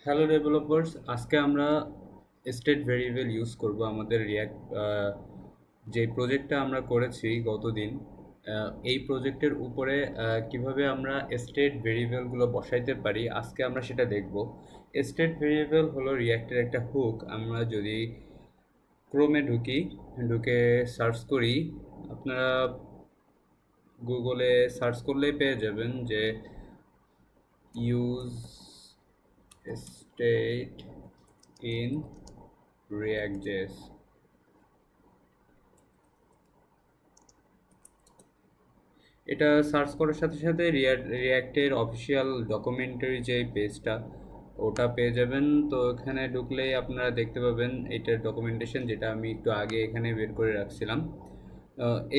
Hello developers, আজকে আমরা state variable use করব আমাদের রিয়াক্ট যে প্রজেক্টটা আমরা করেছি গতদিন। এই প্রজেক্টের উপরে কিভাবে আমরা স্টেট ভেরিয়েবলগুলো বসাইতে পারি আজকে আমরা সেটা দেখব। স্টেট ভেরিয়েবল হলো রিয়াক্টের একটা হুক। আমরা যদি ক্রোমে ঢুকে সার্চ করি, আপনারা গুগলে সার্চ করলেই পেয়ে যাবেন যে ইউজ স্টেট ইন React.js। এটা সার্চ করার সাথে সাথে রিয়াক্টের অফিসিয়াল ডকুমেন্টারি যে পেজটা ওটা পেয়ে যাবেন। তো এখানে ঢুকলেই আপনারা দেখতে পাবেন এটার ডকুমেন্টেশন, যেটা আমি একটু আগে এখানে বের করে রাখছিলাম।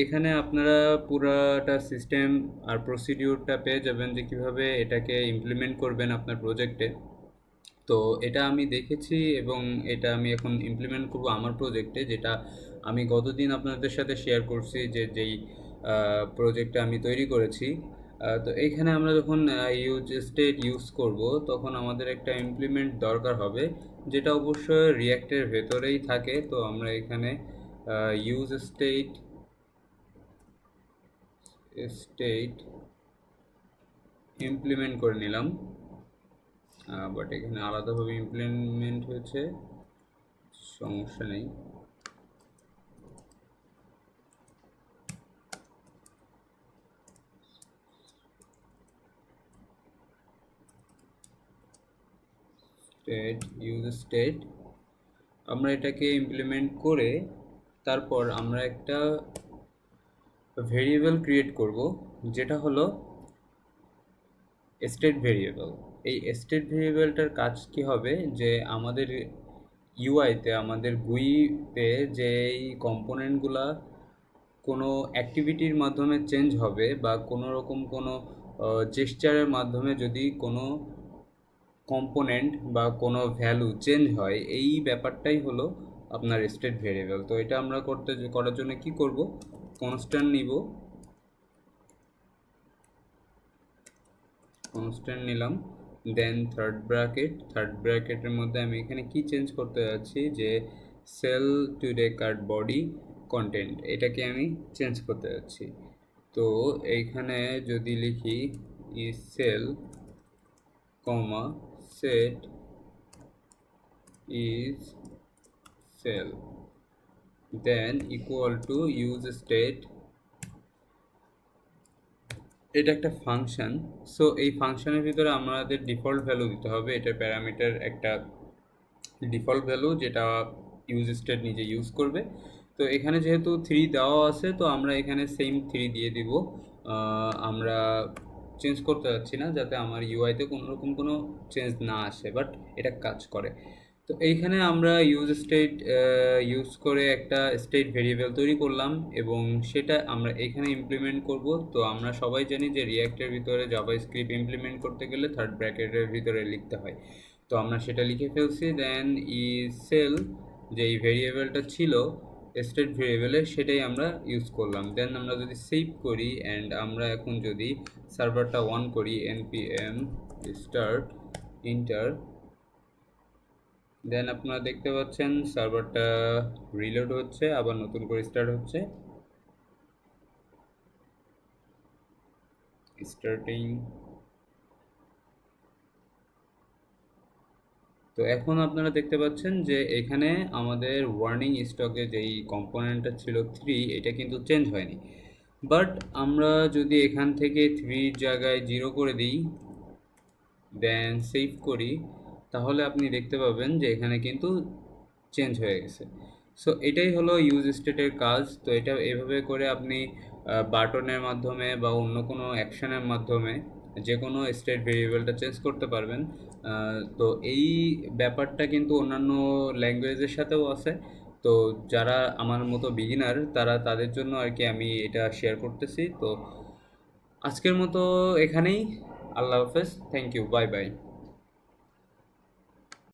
এখানে আপনারা পুরাটা সিস্টেম আর প্রসিডিউরটা পেয়ে যাবেন যে কীভাবে এটাকে ইমপ্লিমেন্ট করবেন আপনার প্রজেক্টে। তো এটা আমি দেখেছি এবং এটা আমি এখন ইমপ্লিমেন্ট করব আমার প্রজেক্টে, যেটা আমি গতদিন আপনাদের সাথে শেয়ার করছি যেই প্রজেক্টটা আমি তৈরি করেছি। তো এইখানে আমরা যখন ইউজ স্টেট ইউজ করব তখন আমাদের একটা ইমপ্লিমেন্ট দরকার হবে, যেটা অবশ্যই রিয়াক্টের ভেতরেই থাকে। তো আমরা এখানে ইউজ স্টেট ইমপ্লিমেন্ট করে নিলাম, বাট এখানে আলাদাভাবে ইমপ্লিমেন্ট হয়েছে, সমস্যা নেই। ইউজ স্টেট আমরা এটাকে ইমপ্লিমেন্ট করে তারপর আমরা একটা ভেরিয়েবল ক্রিয়েট করব, যেটা হলো স্টেট ভেরিয়েবল। এই স্টেট ভেরিয়েবলটার কাজ কি হবে, যে আমাদের ইউআইতে আমাদের গুইতে যেই কম্পোনেন্টগুলা কোনো অ্যাক্টিভিটির মাধ্যমে চেঞ্জ হবে বা কোনো রকম কোনো জেস্চারের মাধ্যমে যদি কোনো কম্পোনেন্ট বা কোনো ভ্যালু চেঞ্জ হয়, এই ব্যাপারটাই হলো আপনার স্টেট ভেরিয়েবল। তো এটা আমরা করার জন্য কি করব, কনস্ট্যান্ট নিব, কনস্ট্যান্ট নিলাম, দেন থার্ড ব্র্যাকেটের মধ্যে আমি এখানে কি চেঞ্জ করতে যাচ্ছি, যে cell today card body content, এটাকে আমি চেঞ্জ করতে যাচ্ছি। তো এইখানে যদি লিখি cell comma set is cell, then equal to use state, এটা একটা ফাংশন। সো এই ফাংশনের ভিতরে আমাদের ডিফল্ট ভ্যালু দিতে হবে, এটার প্যারামিটার একটা ডিফল্ট ভ্যালু যেটা ইউজ স্টেট নিজে ইউজ করবে। তো এখানে যেহেতু 3 দেওয়া আছে, তো আমরা এখানে সেম 3 দিয়ে দিব। আমরা চেঞ্জ করতে যাচ্ছি না, যাতে আমার ইউআইতে কোনো রকম কোনো চেঞ্জ না আসে, বাট এটা কাজ করে। তো এইখানে আমরা ইউজ স্টেট ইউজ করে একটা স্টেট ভেরিয়েবল তৈরি করলাম এবং সেটা আমরা এখানে ইমপ্লিমেন্ট করব। তো আমরা সবাই জানি যে রিয়াক্টের ভিতরে জাভাস্ক্রিপ্ট ইমপ্লিমেন্ট করতে গেলে থার্ড ব্র্যাকেটের ভিতরে লিখতে হয়। তো আমরা সেটা লিখে ফেলছি, দেন সেল যেই ভেরিয়েবলটা ছিল স্টেট ভেরিয়েবলের সেটাই আমরা ইউজ করলাম। দেন আমরা যদি সেভ করি অ্যান্ড আমরা এখন যদি সার্ভারটা অন করি, npm start ইন্টার, দেন আপনারা দেখতে পাচ্ছেন সার্ভারটা রিলোড হচ্ছে, আবার নতুন করে স্টার্ট হচ্ছে, স্টার্টিং। তো এখন আপনারা দেখতে পাচ্ছেন যে এখানে আমাদের ওয়ার্নিং স্টকে যেই কম্পোনেন্টটা ছিল 3, এটা কিন্তু চেঞ্জ হয়নি। বাট আমরা যদি এখান থেকে 3 জায়গায় 0 করে দিই, দেন সেভ করি, তাহলে আপনি দেখতে পাবেন যে এখানে কিন্তু চেঞ্জ হয়ে গেছে। সো এটাই হলো ইউজ স্টেটের কাজ। তো এটা এভাবে করে আপনি বাটনের মাধ্যমে বা অন্য কোনো অ্যাকশনের মাধ্যমে যে কোনো স্টেট ভেরিয়েবলটা চেঞ্জ করতে পারবেন। তো এই ব্যাপারটা কিন্তু অন্যান্য ল্যাঙ্গুয়েজের সাথেও আছে। তো যারা আমার মতো বিগিনার তাদের জন্য আর কি আমি এটা শেয়ার করতেছি। তো আজকের মতো এখানেই, আল্লাহ হাফেজ, থ্যাংক ইউ, বাই বাই।